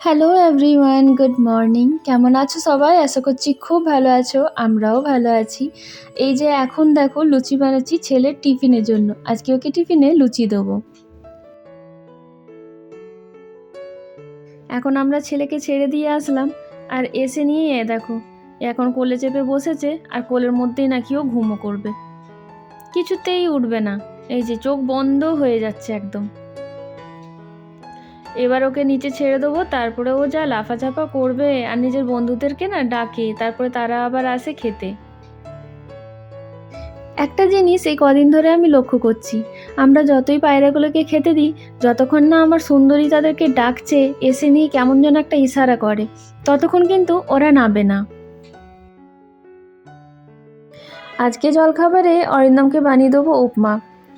Hello everyone, good morning. কেমন আছো সবাই? আশা করছি খুব ভালো আছো, আমরাও ভালো আছি। এই যে এখন দেখো লুচি বানাচ্ছি ছেলের টিফিনের জন্য। আজকে ওকে টিফিনে লুচি দেবো। এখন আমরা ছেলেকে ছেড়ে দিয়ে আসলাম, আর এসে নিয়ে দেখো এখন কোলে চেপে বসেছে, আর কোলের মধ্যেই নাকি ও ঘুমো করবে, কিছুতেই উঠবে না। এই যে চোখ বন্ধ হয়ে যাচ্ছে একদম। এবার ওকে নিচে ছেড়ে দেবো, তারপরে ও যা লাফাঝাপা করবে, আর নিজের বন্ধুদেরকে না ডাকে, তারপরে তারা আবার আসে খেতে। একটা জিনিস এই কদিন ধরে আমি লক্ষ্য করছি, আমরা যতই পায়রাগুলোকে খেতে দিই, যতক্ষণ না আমার সুন্দরী তাদেরকে ডাকছে এসে নিয়ে কেমন যেন একটা ইশারা করে, ততক্ষণ কিন্তু ওরা নাবে না। আজকে জলখাবারে অরিন্দমকে বানিয়ে দেবো উপমা।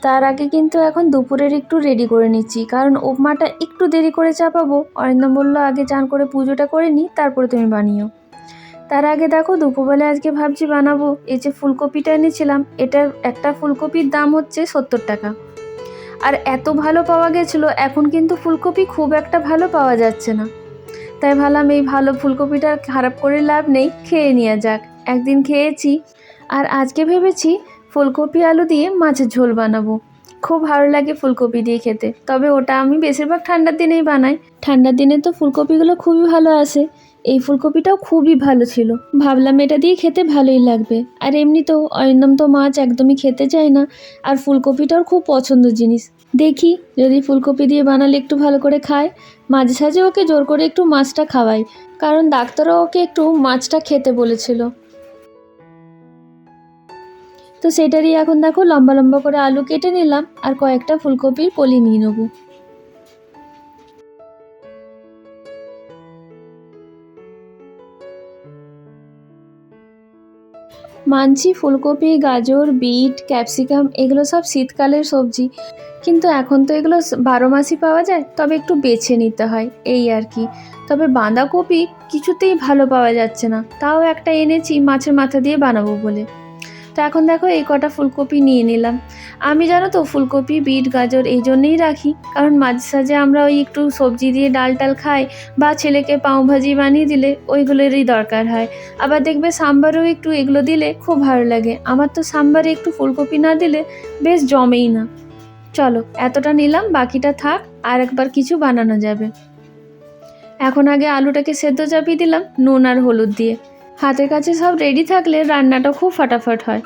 তার আগে কিন্তু এখন দুপুরের একটু রেডি করে নিচ্ছি, কারণ উপমাটা একটু দেরি করে চাপাবো। অরিন্দম বললো আগে চান করে পুজোটা করে নিই, তারপরে তুমি বানিও। তার আগে দেখো দুপুরবেলা আজকে ভাবছি বানাবো এই যে ফুলকপিটা এনেছিলাম, এটার একটা ফুলকপির দাম হচ্ছে 70 টাকা। আর এত ভালো পাওয়া গেছিলো, এখন কিন্তু ফুলকপি খুব একটা ভালো পাওয়া যাচ্ছে না। তাই ভাবলাম এই ভালো ফুলকপিটা খারাপ করে লাভ নেই, খেয়ে নেওয়া যাক। একদিন খেয়েছি, আর আজকে ভেবেছি ফুলকপি আলু দিয়ে মাছের ঝোল বানাবো। খুব ভালো লাগে ফুলকপি দিয়ে খেতে, তবে ওটা আমি বেশিরভাগ ঠান্ডার দিনেই বানাই। ঠান্ডার দিনে তো ফুলকপিগুলো খুবই ভালো আসে। এই ফুলকপিটাও খুবই ভালো ছিল, ভাবলাম এটা দিয়ে খেতে ভালোই লাগবে। আর এমনিতেও অরিন্দম তো মাছ একদমই খেতে চায় না, আর ফুলকপিটাও খুব পছন্দের জিনিস। দেখি যদি ফুলকপি দিয়ে বানালে একটু ভালো করে খায়। মাঝে সাঝে ওকে জোর করে একটু মাছটা খাওয়াই, কারণ ডাক্তারও ওকে একটু মাছটা খেতে বলেছিল। তো সেটারই এখন দেখো লম্বা লম্বা করে আলু কেটে নিলাম, আর কয়েকটা ফুলকপির কলি নিয়ে নেবো। মানছি ফুলকপি, গাজর, বিট, ক্যাপসিকাম এগুলো সব শীতকালের সবজি, কিন্তু এখন তো এগুলো 12 মাসই পাওয়া যায়, তবে একটু বেছে নিতে হয় এই আর কি। তবে বাঁধাকপি কিছুতেই ভালো পাওয়া যাচ্ছে না, তাও একটা এনেছি মাছের মাথা দিয়ে বানাবো বলে। তো এখন দেখো এই কটা ফুলকপি নিয়ে নিলাম। আমি জানো তো ফুলকপি, বিট, গাজর এই জন্যেই রাখি, কারণ মাঝে সাঝে আমরা ওই একটু সবজি দিয়ে ডাল টাল খাই, বা ছেলেকে পাউভাজি বানিয়ে দিলে ওইগুলোরই দরকার হয়। আবার দেখবে সাম্বারেও একটু এগুলো দিলে খুব ভালো লাগে। আমার তো সাম্বারে একটু ফুলকপি না দিলে বেশ জমেই না। চলো এতটা নিলাম, বাকিটা থাক, আর একবার কিছু বানানো যাবে। এখন আগে আলুটাকে সেদ্ধ চাপিয়ে দিলাম নুন আর হলুদ দিয়ে। হাতের কাছে সব রেডি থাকলে রান্নাটা খুব ফাটাফাট হয়।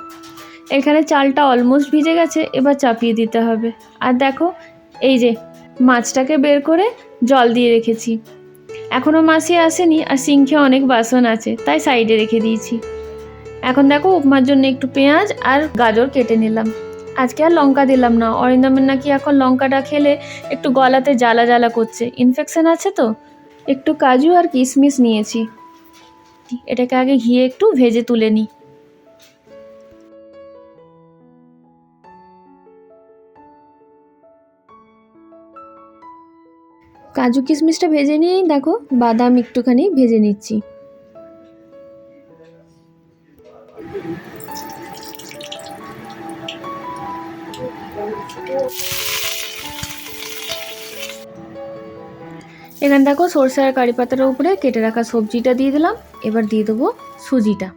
এখানে চালটা অলমোস্ট ভিজে গেছে, এবার চাপিয়ে দিতে হবে। আর দেখো এই যে মাছটাকে বের করে জল দিয়ে রেখেছি। এখনও মাসি আসেনি, আর সিঙ্কে অনেক বাসন আছে, তাই সাইডে রেখে দিয়েছি। এখন দেখো উপমার জন্য একটু পেঁয়াজ আর গাজর কেটে নিলাম। আজকে আর লঙ্কা দিলাম না, অরিন্দমের নাকি এখন লঙ্কাটা খেলে একটু গলাতে জ্বালা জ্বালা করছে, ইনফেকশন আছে তো। একটু কাজু আর কিশমিশ নিয়েছি, এটাকে আগে ঘিয়ে একটু ভেজে তুলে নিই। কাজু কিশমিশটা ভেজে নিয়েই দেখো বাদাম একটুখানি ভেজে নিচ্ছি। এখানে দেখো সরষে আর কারি পাতার উপরে কেটে রাখা সবজিটা দিয়ে দিলাম। এবার দিয়ে দেবো সুজিটা।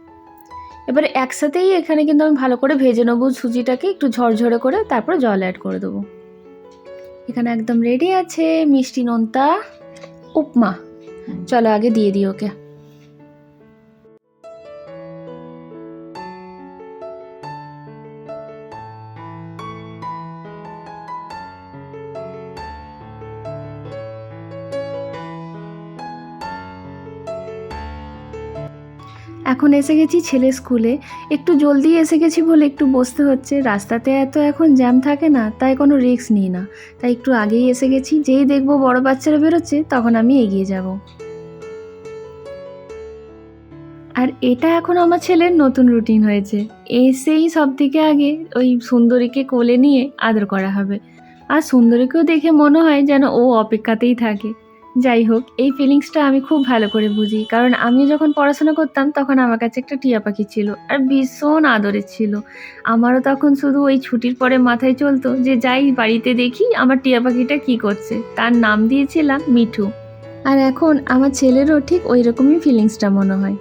এবার একসাথেই এখানে কিন্তু আমি ভালো করে ভেজে নেবো সুজিটাকে, একটু ঝরঝরে করে, তারপর জল অ্যাড করে দেবো। এখানে একদম রেডি আছে মিষ্টি নোনতা উপমা। চলো আগে দিয়ে দিই ওকে। এখন এসে গেছি ছেলে স্কুলে। একটু জলদি এসে গেছি বলে একটু বসতে হচ্ছে, রাস্তাতে এত এখন জ্যাম থাকে না, তাই কোনো রিস্ক নিই না। তাই একটু আগেই এসে গেছি, যেই দেখবো বড় বাচ্চারা বেরোচ্ছে তখন আমি এগিয়ে যাব। আর এটা এখন আমার ছেলের নতুন রুটিন হয়েছে, এসেই সব থেকে আগে ওই সুন্দরীকে কোলে নিয়ে আদর করা হবে। আর সুন্দরীকেও দেখে মনে হয় যেন ও অপেক্ষাতেই থাকে। যাই হোক, এই ফিলিংসটা আমি খুব ভালো করে বুঝি, কারণ আমি যখন পড়াশোনা করতাম তখন আমার কাছে একটা টিয়া পাখি ছিল, আর ভীষণ আদরের ছিল। আমারও তখন শুধু ওই ছুটির পরে মাথায় চলতো যে যাই বাড়িতে দেখি আমার টিয়া পাখিটা কী করছে। তার নাম দিয়েছিলাম মিঠু। আর এখন আমার ছেলেরও ঠিক ওই রকমই ফিলিংসটা মনে হয়।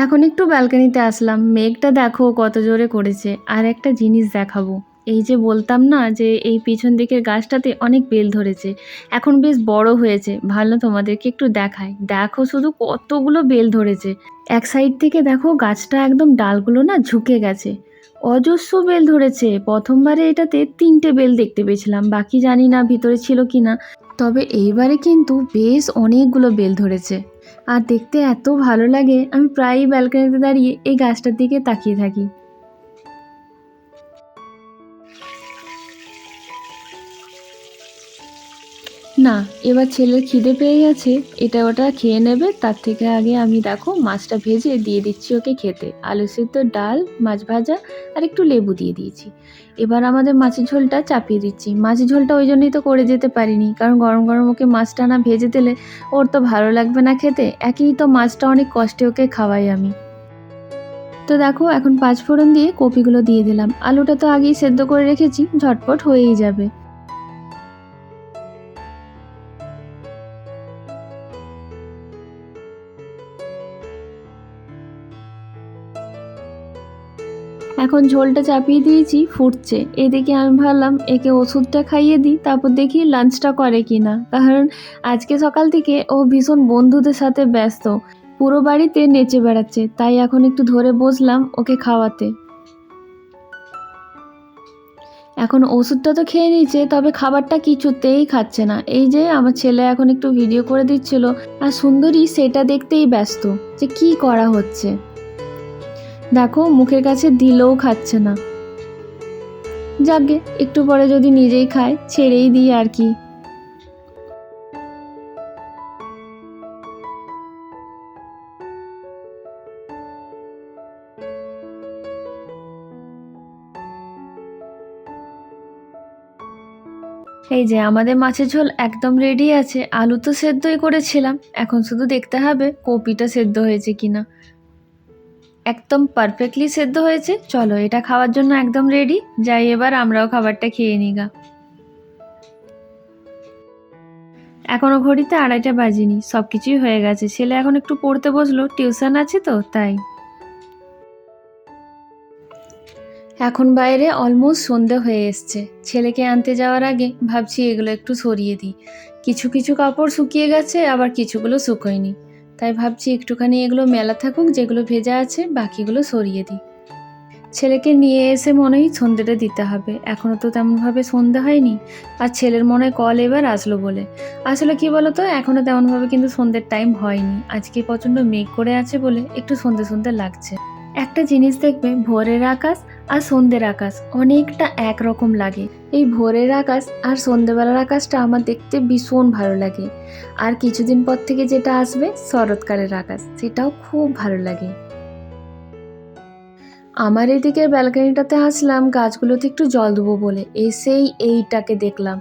এখন একটু ব্যালকনিতে আসলাম, মেঘটা দেখো কত জোরে করেছে। আর একটা জিনিস দেখাবো, এই যে বলতাম না যে এই পিছন দিকের গাছটাতে অনেক বেল ধরেছে, এখন বেশ বড় হয়েছে, ভালো তোমাদেরকে একটু দেখায়। দেখো শুধু কতগুলো বেল ধরেছে। এক সাইড থেকে দেখো গাছটা একদম ডালগুলো না ঝুঁকে গেছে, অজস্র বেল ধরেছে। প্রথমবারে এটাতে 3টে বেল দেখতে পেয়েছিলাম, বাকি জানি না ভিতরে ছিল কি না, তবে এইবারে কিন্তু বেশ অনেকগুলো বেল ধরেছে। আর দেখতে এত ভালো লাগে, আমি প্রায়ই ব্যালকনিতে দাঁড়িয়ে এই গাছটার দিকে তাকিয়ে থাকি। না, এবার ছেলের খিদে পেয়ে গেছে, এটা ওটা খেয়ে নেবে, তার থেকে আগে আমি দেখো মাছটা ভেজে দিয়ে দিচ্ছি ওকে খেতে। আলু সিদ্ধ, ডাল, মাছ ভাজা আর একটু লেবু দিয়ে দিয়েছি। এবার আমাদের মাছের ঝোলটা চাপিয়ে দিচ্ছি। মাছের ঝোলটা ওই জন্যই তো করে যেতে পারিনি, কারণ গরম গরম ওকে মাছটা না ভেজে দিলে ওর তো ভালো লাগবে না খেতে। একই তো মাছটা অনেক কষ্টে ওকে খাওয়াই আমি। তো দেখো এখন 5 ফোড়ন দিয়ে কপিগুলো দিয়ে দিলাম। আলুটা তো আগেই সেদ্ধ করে রেখেছি, ঝটপট হয়েই যাবে। এখন ঝোলটা চাপিয়ে দিয়েছি, ফুটছে। এদিকে আমি ভাবলাম একে ওষুধটা খাইয়ে দিই, তারপর দেখি লাঞ্চটা করে কিনা, কারণ আজকে সকাল থেকে ও ভীষণ বন্ধুদের সাথে ব্যস্ত, পুরো বাড়িতে নেচে বেড়াচ্ছে। তাই এখন একটু ধরে বসলাম ওকে খাওয়াতে। এখন ওষুধটা তো খেয়ে নিয়েছে, তবে খাবারটা কিছুতেই খাচ্ছে না। এই যে আমার ছেলে এখন একটু ভিডিও করে দিচ্ছিল, আর সুন্দরী সেটা দেখতেই ব্যস্ত যে কি করা হচ্ছে। দেখো মুখের কাছে দিলেও খাচ্ছে না। যাকগে, একটু পরে যদি নিজেই খায় ছেড়েই দিই আর কি। এই যে আমাদের মাছের ঝোল একদম রেডি আছে। আলু তো সেদ্ধই করেছিলাম, এখন শুধু দেখতে হবে কপিটা সেদ্ধ হয়েছে কিনা। একদম পারফেক্টলি সেদ্ধ হয়েছে। চলো, এটা খাওয়ার জন্য একদম রেডি। যাই এবার আমরাও খাবারটা খেয়ে নিগা। এখনো ঘড়িতে 2:30 বাজেনি, সব কিছুই হয়ে গেছে। ছেলে এখন একটু পড়তে বসলো, টিউশন আছে তো তাই। এখন বাইরে অলমোস্ট সন্ধে হয়ে এসছে। ছেলেকে আনতে যাওয়ার আগে ভাবছি এগুলো একটু সরিয়ে দিই। কিছু কিছু কাপড় শুকিয়ে গেছে, আবার কিছুগুলো শুকোয়নি। তাই ভাবছি একটুখানি এগুলো মেলা থাকুক, যেগুলো ভেজা আছে বাকিগুলো সরিয়ে দিই। ছেলেকে নিয়ে এসে মনেই সন্ধেটা দিতে হবে, এখনও তো তেমনভাবে সন্ধে হয়নি। আর ছেলের মনে কল এবার আসলো বলে। আসলে কি বলতো, এখনও তেমনভাবে কিন্তু সন্ধ্যের টাইম হয়নি। আজকে প্রচণ্ড মেঘ করে আছে বলে একটু সন্ধে সন্ধে লাগছে। একটা জিনিস দেখবে, ভোরের আকাশ আর সন্ধ্যের আকাশ অনেকটা একরকম লাগে। এই ভোরের আকাশ আর সন্ধ্যেবেলার আকাশটা আমার দেখতে ভীষণ ভালো লাগে। আর কিছুদিন পর থেকে যেটা আসবে শরৎকালের আকাশ, সেটাও খুব ভালো লাগে। আমার এদিকের ব্যালকনিটাতে আসলাম গাছগুলোতে একটু জল দেবো বলে, এসেই এইটাকে দেখলাম।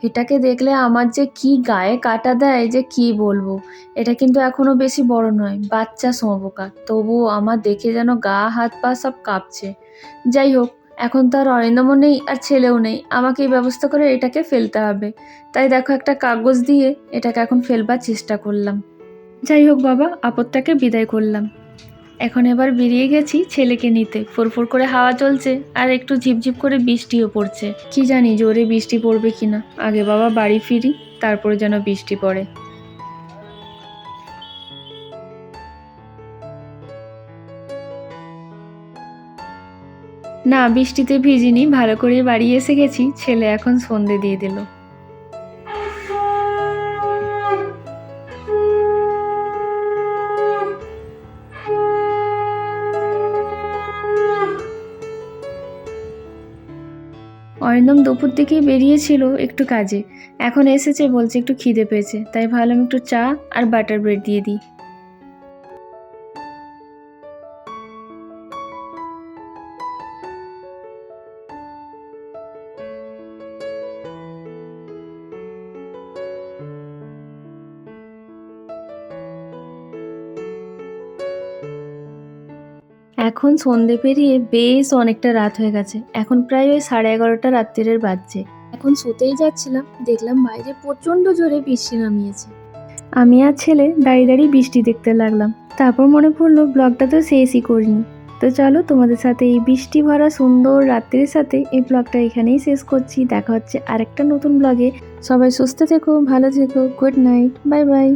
এটাকে দেখলে আমার যে কি গায়ে কাটা দেয় যে কি বলবো। এটা কিন্তু এখনো বেশি বড় নয়, বাচ্চা শুঁয়োপোকা, তবুও আমার দেখে যেন গা হাত পা সব কাঁপছে। যাই হোক, এখন তো আর অরিন্দমও নেই আর ছেলেও নেই, আমাকে এই ব্যবস্থা করে এটাকে ফেলতে হবে। তাই দেখো একটা কাগজ দিয়ে এটাকে এখন ফেলবার চেষ্টা করলাম। যাই হোক বাবা, আপদটাকে বিদায় করলাম। এখন এবার বেরিয়ে গেছি ছেলেকে নিতে। ফুরফুর করে হাওয়া চলছে আর একটু ঝিপঝিপ করে বৃষ্টিও পড়ছে। কি জানি জোরে বৃষ্টি পড়বে কিনা, আগে বাবা বাড়ি ফিরি, তারপরে যেন বৃষ্টি পড়ে। না, বৃষ্টিতে ভিজিনি, ভালো করে বাড়ি এসে গেছি। ছেলে এখন সন্ধে দিয়ে দিল। অরিন্দম দুপুর দিকেই বেরিয়েছিল একটু কাজে, এখন এসেছে, বলছে একটু খিদে পেয়েছে। তাই ভাবলাম একটু চা আর বাটার ব্রেড দিয়ে দিই। এখন সন্ধে পেরিয়ে বেশ অনেকটা রাত হয়ে গেছে, এখন প্রায় ওই 11:30 রাত্তিরের বাজছে। এখন শুতেই যাচ্ছিলাম, দেখলাম বাইরে প্রচণ্ড জোরে বৃষ্টি নামিয়েছে। আমি আর ছেলে দাঁড়িয়ে দাঁড়িয়ে বৃষ্টি দেখতে লাগলাম। তারপর মনে পড়লো ব্লগটা তো শেষই করিনি। তো চলো, তোমাদের সাথে এই বৃষ্টি ভরা সুন্দর রাত্রির সাথে এই ব্লগটা এখানেই শেষ করছি। দেখা হচ্ছে আরেকটা নতুন ব্লগে। সবাই সুস্থ থেকো, ভালো থেকো, গুড নাইট, বাই বাই।